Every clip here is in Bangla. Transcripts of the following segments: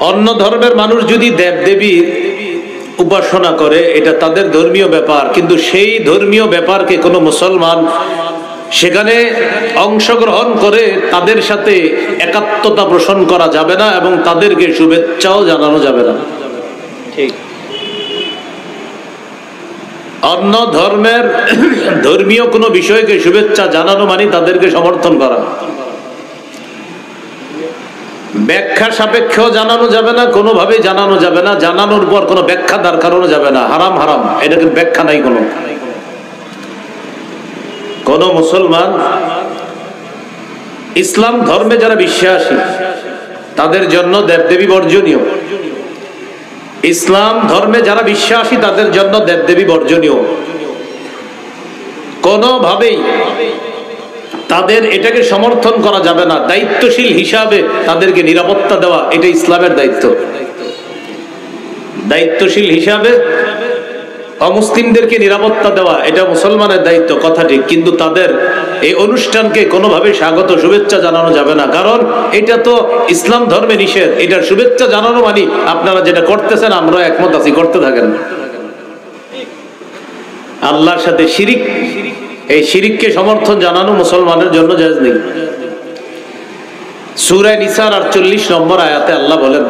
অন্য ধর্মের মানুষ যদি দেবদেবী উপাসনা করে এটা তাদের ধর্মীয় ব্যাপার, কিন্তু সেই ধর্মীয় ব্যাপারকে কোনো মুসলমান সেখানে অংশগ্রহণ করে তাদের সাথে একাত্মতা পোষণ করা যাবে না এবং তাদেরকে শুভেচ্ছাও জানানো যাবে না। ঠিক। অন্য ধর্মের ধর্মীয় কোনো বিষয়কে শুভেচ্ছা জানানো মানে তাদেরকে সমর্থন করা। ব্যাখ্যা সাপেক্ষেও জানানো যাবে না, কোনোভাবে জানানো যাবে না, জানানোর পর কোনো ব্যাখ্যা দাঁড় করানো যাবে না। হারাম হারাম, এটাকে ব্যাখ্যা নাই কোনো। কোন মুসলমান ইসলাম ধর্মে যারা বিশ্বাসী তাদের জন্য দেবদেবী বর্জনীয়। ইসলাম ধর্মে যারা বিশ্বাসী তাদের জন্য দেবদেবী বর্জনীয়। কোনোভাবেই তাদের এটাকে সমর্থন করা যাবে না। দায়িত্বশীল হিসাবে তাদেরকে নিরাপত্তা দেওয়া এটা ইসলামের দায়িত্ব। দায়িত্বশীল হিসাবে অমুসলিমদেরকে নিরাপত্তা দেওয়া এটা মুসলমানের দায়িত্ব, কথা ঠিক, কিন্তু তাদের এই অনুষ্ঠানকে কোনোভাবে স্বাগত শুভেচ্ছা জানানো যাবে না, কারণ এটা তো ইসলাম ধর্মে নিষেধ। এটার শুভেচ্ছা জানানো মানে আপনারা যেটা করতেছেন আমরা একমত আছি, করতে থাকেন। আল্লাহর সাথে শিরিক, এই শিরিককে সমর্থন জানানো মুসলমানের জন্য জায়েজ নেই। সূরা নিসার 48 নম্বর আয়াতে আল্লাহ বলেন,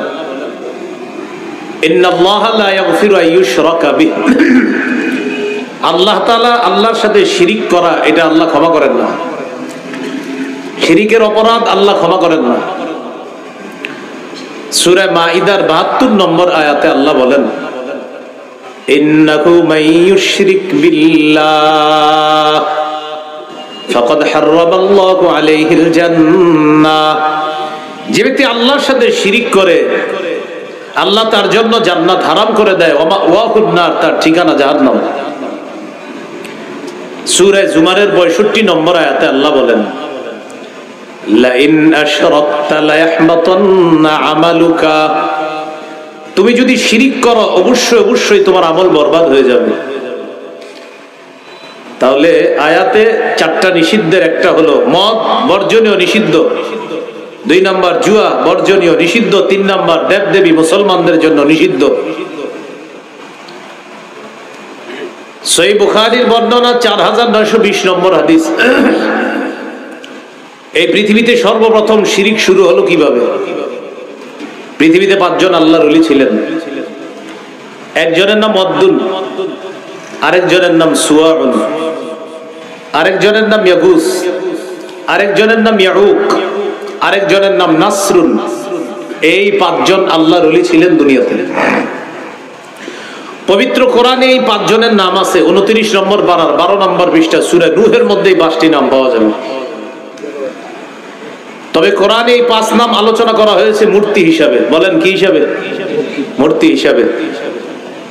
ইন্নাল্লাহা লা ইয়াগফিরু আইয়ুশরাকা বিহি, আল্লাহ তাআলা আল্লাহর সাথে শিরিক করা এটা আল্লাহ ক্ষমা করেন না। শিরিকের অপরাধ আল্লাহ ক্ষমা করেন না। সূরা মাঈদার 72 নম্বর আয়াতে আল্লাহ বলেন, ইন্নাহু মাইয়ুশরিক বিল্লাহ ফাকাদ হারামাল্লাহু আলাইহিল জান্নাহ, যে ব্যক্তি আল্লাহর সাথে শিরিক করে আল্লাহ তার জন্য জান্নাত হারাম করে দেয়, ওয়া মাওয়াহুন নার, তার ঠিকানা জাহান্নাম। সূরা জুমারের 65 নম্বর আয়াতে আল্লাহ বলেন, লা ইন আশরাকতা লা ইয়াহবাতান্না আমালুকা, তুমি যদি শিরিক করো অবশ্যই অবশ্যই তোমার আমল বরবাদ হয়ে যাবে। তাহলে আয়াতে 4টা নিষিদ্ধের একটা হলো মদ বর্জনীয় নিষিদ্ধ, 2 নাম্বার জুয়া বর্জনীয় নিষিদ্ধ, 3 নাম্বার দেবদেবী মুসলমানদের জন্য নিষিদ্ধ। সহিহ বুখারীর বর্ণনা 4920 নম্বর হাদিস। এই পৃথিবীতে সর্বপ্রথম শিরিক শুরু হলো কিভাবে? পৃথিবীতে 5 জন আল্লাহর ওলি ছিলেন। একজনের নাম ওয়াদ্দুন, আরেকজনের নাম সুওয়াউন, আরেকজনের নাম ইয়াগুস, আরেকজনের নাম ইয়াউক, আরেকজনের নাম নাসরুন। এই 5 জন আল্লাহর ওলি ছিলেন দুনিয়াতে। পবিত্র কোরআনে এই 5 জনের নাম আছে 29 নম্বর পারার 12 নম্বর পৃষ্ঠা সূরা নূহের মধ্যে এই 5টি নাম পাওয়া যাবে। তবে কোরআনে এই 5 নাম আলোচনা করা হয়েছে মূর্তি হিসাবে। বলেন কি হিসাবে? মূর্তি হিসাবে।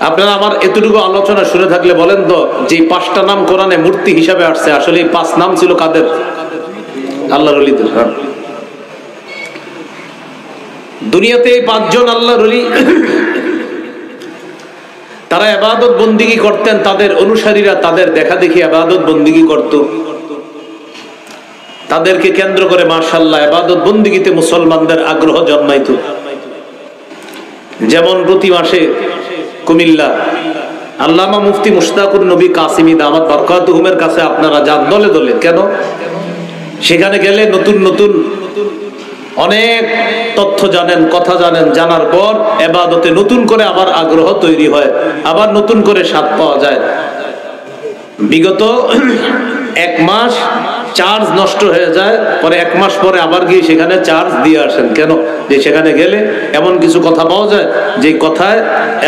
আপনারা আমার এতটুকু আলোচনা শুনে থাকলে বলেন তো, যে 5টা নাম কোরআনে মূর্তি হিসাবে আসছে আসলে এই 5 নাম ছিল কাদের? আল্লাহর ওলিদের। দুনিয়াতে এই 5 জন আল্লাহর ওলি তারা ইবাদত বন্দিগি করতেন, তাদের অনুসারীরা তাদের দেখা দেখি ইবাদত বন্দিগি করত। তাদেরকে কেন্দ্র করে মাশাআল্লাহ ইবাদত বন্দিগিতে মুসলমানদের আগ্রহ জন্মাইতো। যেমন প্রতি মাসে কুমিল্লা আল্লামা মুফতি মুশতাকুর নবী কাসিমি দামাত বরকাতুহুমের কাছে আপনারা যান দলে দলে। কেন? সেখানে গেলে নতুন নতুন অনেক তথ্য জানেন, কথা জানেন, জানার পর ইবাদতে নতুন করে আবার আগ্রহ তৈরি হয়, আবার নতুন করে স্বাদ পাওয়া যায়। বিগত 1 মাস চার্জ নষ্ট হয়ে যায়, পরে 1 মাস পরে আবার গিয়ে সেখানে চার্জ দিয়ে আসেন। কেন? যে সেখানে গেলে এমন কিছু কথা পাওয়া যায় যে কথায়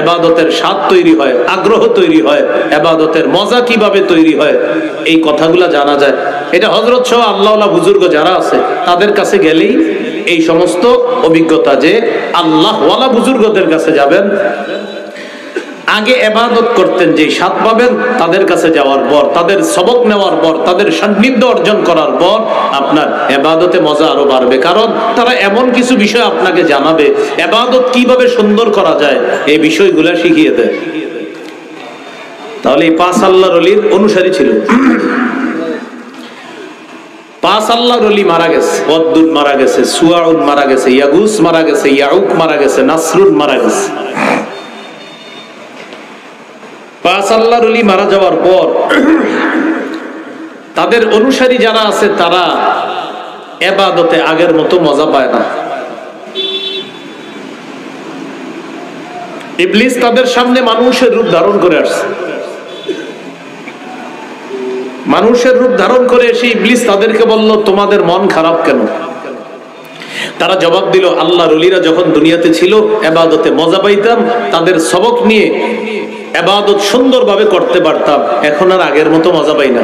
ইবাদতের স্বাদ তৈরি হয়, আগ্রহ তৈরি হয়, ইবাদতের মজা কিভাবে তৈরি হয় এই কথাগুলো জানা যায়। এটা হযরত সহ আল্লাহওয়ালা বুজুর্গ যারা আছে তাদের কাছে গেলেই এই সমস্ত অভিজ্ঞতা, যে আল্লাহওয়ালা বুজুর্গদের কাছে যাবেন, আগে ইবাদত করতেন যে স্বাদ পাবেন, তাদের কাছে যাওয়ার পর, তাদের সবক নেওয়ার পর, তাদের সান্নিধ্য অর্জন করার পর আপনার ইবাদতে মজা আরো বাড়বে। কারণ তারা এমন কিছু বিষয় আপনাকে জানাবে, ইবাদত কিভাবে সুন্দর করা যায় এই বিষয়গুলো শিখিয়ে দেয়। তাহলে এই 5 আল্লাহর ওলির অনুসারী ছিল। 5 আল্লাহর ওলি মারা গেছে, ওয়াদ্দুন মারা গেছে, সুয়াউন মারা গেছে, ইয়াগুস মারা গেছে, ইয়াউক মারা গেছে, নাসরুন মারা গেছে। 5 আল্লাহর ওলি মারা যাওয়ার পর তাদের অনুসারী যারা আছে তারা ইবাদতে আগের মতো মজা পায় না। ইবলিস তাদের সামনে মানুষের রূপ ধারণ করে আসছে। মানুষের রূপ ধারণ করে এসে ইবলিস তাদেরকে বলল, তোমাদের মন খারাপ কেন? তারা জবাব দিল, আল্লাহর ওলিরা যখন দুনিয়াতে ছিল ইবাদতে মজা পাইতাম, তাদের সবক নিয়ে ইবাদত সুন্দরভাবে করতে পারতাম, এখন আর আগের মতো মজা পাই না।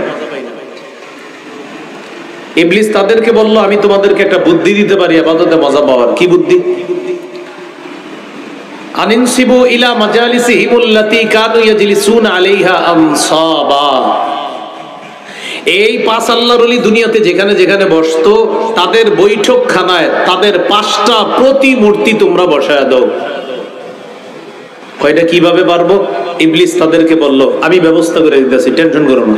ইবলিস তাদেরকে বলল, আমি তোমাদেরকে একটা বুদ্ধি দিতে পারি ইবাদতে মজা পাওয়ার। কি বুদ্ধি? আনিনসিবু ইলা মাজালিসিহিমুল্লাতী কানু ইয়াজলিসুনা আলাইহা আমসাবা। এই 5 আল্লাহর ওলি দুনিয়াতে যেখানে যেখানে বসতো, তাদের বৈঠকখানায় তাদের 5টা প্রতিমূর্তি তোমরা বসায় দাও। কয়টা কিভাবে পারবো? ইবলিস তাদেরকে বলল, আমি ব্যবস্থা করে দিতেছি, টেনশন করো না।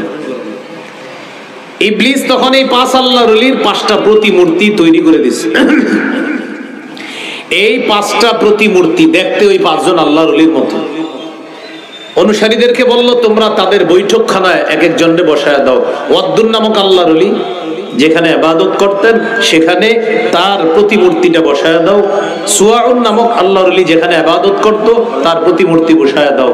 ইবলিস তখন এই 5 আল্লাহর ওলির 5টা প্রতিমূর্তি তৈরি করে দিছে। এই 5টা প্রতিমূর্তি দেখতে ওই 5 জন আল্লাহর ওলির মতো। অনুসারীদেরকে বলল, তোমরা তাদের বৈঠকখানায় এক একজনকে বসায় দাও। ওয়াদ্দুন নামক আল্লাহর ওলি যেখানে ইবাদত করতেন সেখানে তার প্রতিমূর্তিটা বসায় দাও। সুয়াউন নামক আল্লাহর ওলি যেখানে ইবাদত করত তার প্রতিমূর্তি বসায় দাও।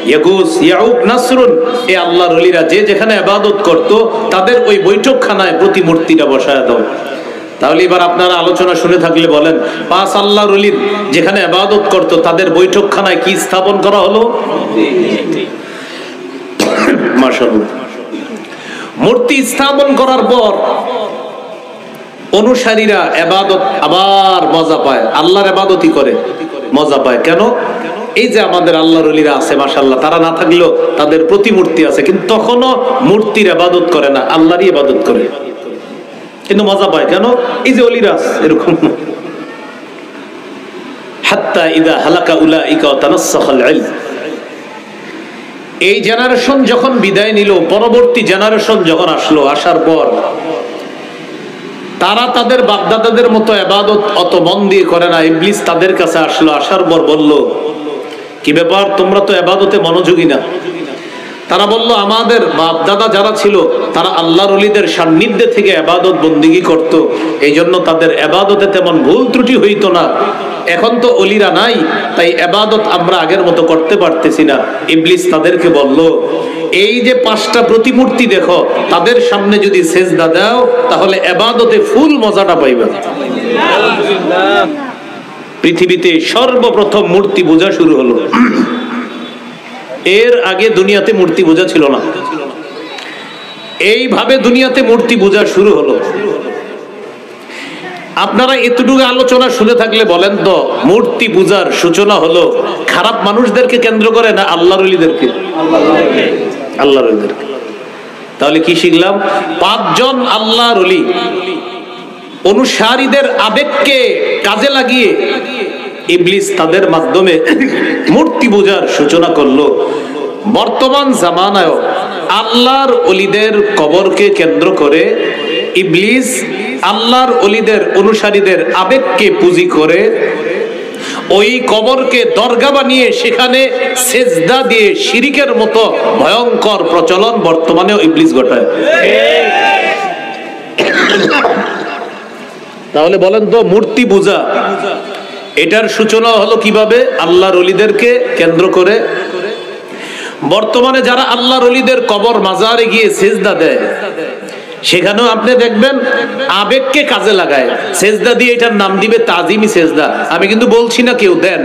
ইয়াগুস, ইয়াউক, নাসরুন এই আল্লাহর ওলিরা যে যেখানে ইবাদত করত তাদের ওই বৈঠকখানায় প্রতিমূর্তিটা বসায় দাও। তাহলে এবার আপনারা আলোচনা শুনে থাকলে বলেন, 5 আল্লাহর ওলির যেখানে ইবাদত করত তাদের বৈঠকখানায় কি স্থাপন করা হলো? মাশাআল্লাহ। মূর্তি স্থাপন করার পর অনুসারীরা ইবাদত আবার মজা পায়, আল্লাহর ইবাদতই করে মজা পায়। কেন? এই যে আমাদের আল্লাহর ওলিরা আছে মাশাআল্লাহ, তারা না থাকলেও তাদের প্রতিমূর্তি আছে, কিন্তু তখনও মূর্তির ইবাদত করে না, আল্লাহরই ইবাদত করে, কিন্তু মজা পায়। কেন? এই যে ওলিরা এরকম। হাত্তা ইদা হালাকা উলাইকা ওয়া তানাসসাখাল ইলম। এই জেনারেশন যখন বিদায় নিল, পরবর্তী জেনারেশন যখন আসলো, আসার পর তারা তাদের বাপদাদাদের মতো ইবাদত অত মন দিয়ে করে না। ইবলিস তাদের কাছে আসলো, আসার পর বলল, কি ব্যাপার, তোমরা তো ইবাদতে মনোযোগী না। তারা বলল, আমাদের বাপ দাদা যারা ছিল তারা আল্লাহর ওলিদের সান্নিধ্যে থেকে ইবাদত বন্দেগী করত, এই জন্য তাদের ইবাদতে তেমন ভুল ত্রুটি হইতো না। এখন তো ওলিরা নাই, তাই ইবাদত আমরা আগের মতো করতে পারতেছি না। ইবলিস তাদেরকে বলল, এই যে 5টা প্রতিমূর্তি দেখো, তাদের সামনে যদি সেজদা দাও তাহলে ইবাদতে ফুল মজাটা পাইবে। পৃথিবীতে সর্বপ্রথম মূর্তি পূজা শুরু হলো। এর আগে দুনিয়াতে মূর্তি পূজা ছিল না। এইভাবে দুনিয়াতে মূর্তি পূজা শুরু হলো। আপনারা এতটুকু আলোচনা শুনে থাকলে বলেন তো, মূর্তি পূজার সূচনা হলো খারাপ মানুষদেরকে কেন্দ্র করে না আল্লাহর ওলিদেরকে? আল্লাহর ওলিদেরকে। তাহলে কি শিখলাম? 5 জন আল্লাহর ওলি অনুসারীদের আবেগকে কাজে লাগিয়ে ইবলিস তাদের মাধ্যমে মূর্তি পূজার সূচনা করলো। বর্তমান জামানায় আল্লাহর ওলিদের কবরকে কেন্দ্র করে ইবলিস আল্লাহর ওলিদের অনুসারীদের আবেগকে পুঁজি করে ওই কবরকে দরগা বানিয়ে সেখানে সেজদা দিয়ে শিরিকের মতো ভয়ঙ্কর প্রচলন বর্তমানেও ইবলিস ঘটায়। তাহলে বলেন তো, মূর্তি পূজা এটার সূচনা হলো কিভাবে? আল্লাহর ওলিদেরকে কেন্দ্র করে। বর্তমানে যারা আল্লাহর ওলিদের কবর মাজারে গিয়ে সেজদা দেয়, সেখানেও আপনি দেখবেন আবেগকে কাজে লাগায়, সেজদা দিয়ে এটার নাম দিবে তাজিমি সেজদা। আমি কিন্তু বলছি না কেউ দেন,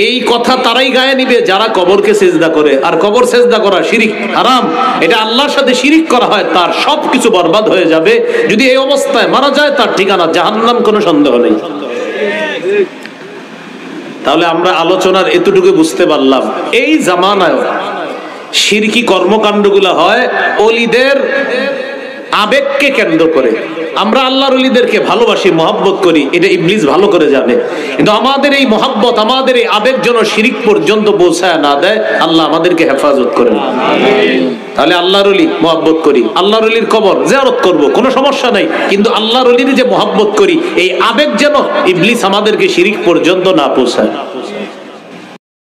এই কথা তারাই গায়ে নিবে যারা কবরকে সেজদা করে। আর কবর সেজদা করা শিরিক, হারাম। এটা আল্লাহর সাথে শিরিক করা হয়, তার সবকিছু বরবাদ হয়ে যাবে। যদি এই অবস্থায় মারা যায়, তার ঠিকানা জাহান্নাম, কোনো সন্দেহ নেই। তাহলে আমরা আলোচনার এতটুকু বুঝতে পারলাম, এই জামানায় শিরকি কর্মকাণ্ডগুলো হয় ওলিদের আবেগকে কেন্দ্র করে। আমরা আল্লাহর ওলিদেরকে ভালোবাসি, মহব্বত করি, এটা ইবলিস ভালো করে জানে। কিন্তু আমাদের এই মহব্বত, আমাদের এই আবেগ যেন শিরিক পর্যন্ত পৌঁছায় না দেয়, আল্লাহ আমাদেরকে হেফাজত করেন। তাহলে আল্লাহর ওলি মহব্বত করি, আল্লাহর ওলির কবর জিয়ারত করব, কোনো সমস্যা নাই, কিন্তু আল্লাহর ওলির যে মহব্বত করি এই আবেগ যেন ইবলিস আমাদেরকে শিরিক পর্যন্ত না পৌঁছায়।